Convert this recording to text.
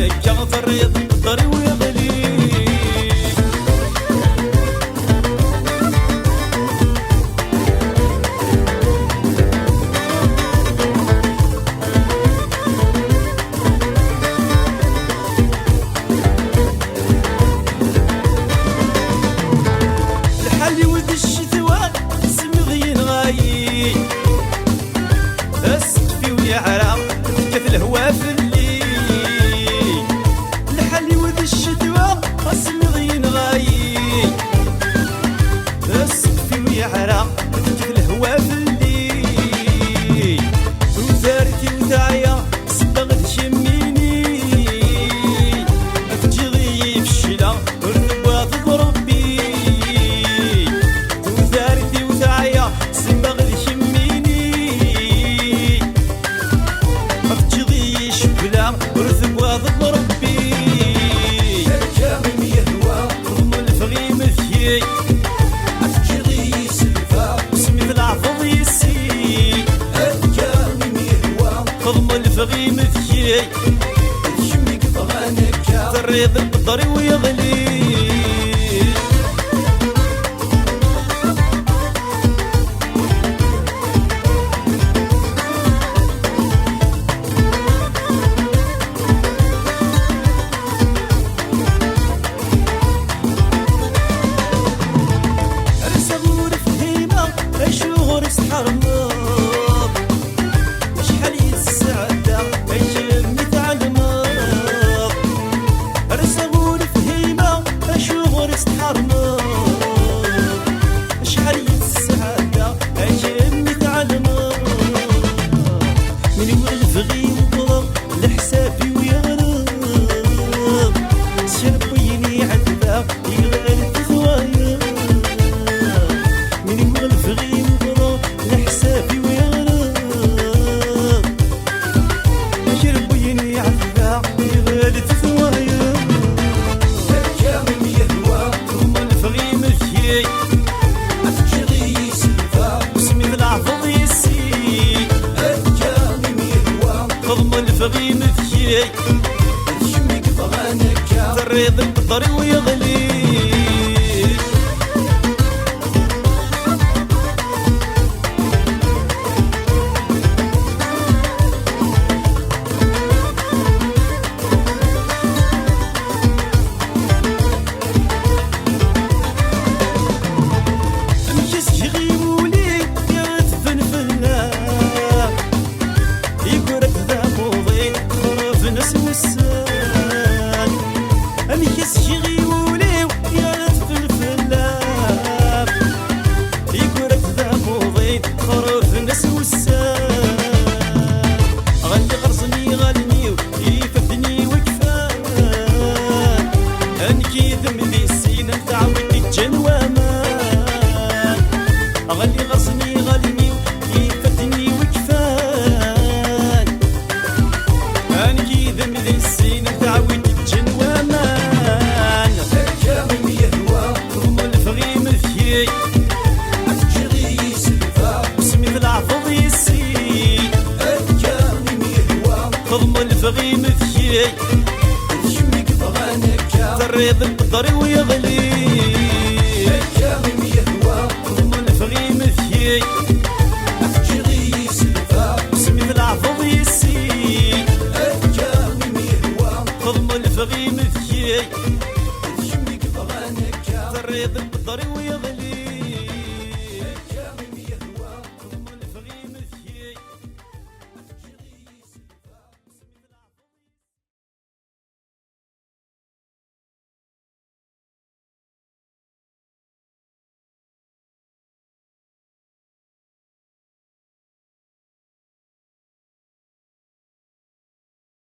هكا تريض القدر ويغلي. الحالي ولد الشتوى سمغين غايي اسقفي ويعرى كيف الهوا في الليل. الحالي ولد الشتوى سمغين غايي اسقفي ويعرى كيف الهوا في الليل. وزارتي وتعيا صدق تشميني تجي ضيف الشلا ورتبات ضربي. وزارتي وتعيا صدق تشميني تجي ضيف شبلا ورتبات ضربي. الجامم يهوى ضم الفغيم فيي تجي ضيف سلفا وسمي في العفض يسي. الجامم يهوى ضم الفغيم فيي تشمك بغانك تريض القدر ويغلي. رسمور فهيمة شهور استحرمت شحال السعادة يجمي تعلمت. رسمور فهيمة شهور استحرمت شحال السعادة يجمي تعلمت. من يولف غيظلم لحسابي ويغرب شربيني عذبة يغلب ثوايا. من يولف غيظلم لحسابي ويغرب شربيني عذبة يغلب ثوايا. الجامم يهوى ثم الفغيم فيي تجي ضيف سلفا وسمي في العفض يسي. الجامم يهوى ضم الفغيم فيي تشمك بغانك تريض القدر ويغلي. أمشي يغيولي يا تفنفنا يقرك ذا موضي خرف ناس وسان. أمشي يغيولي يا تفنفنا يقرك ذا موضي خرف ناس وسان. غني غرزني غني يفدني وكفان أنكي ذنبي السينا تعودي الجنوامان. غني غرزني غني يفدني وكفان أنكي ذنبي السينا تعودي الجنوامان. الجامم يهوى ضم الفغيم فيي تجي ضيف سلفا وسمي في العفض يسي. الجامم يهوى ضم الفغيم فيي تشمك بغانك تريض القدر ويغلي. الجامم يهوى ضم الفغيم فيي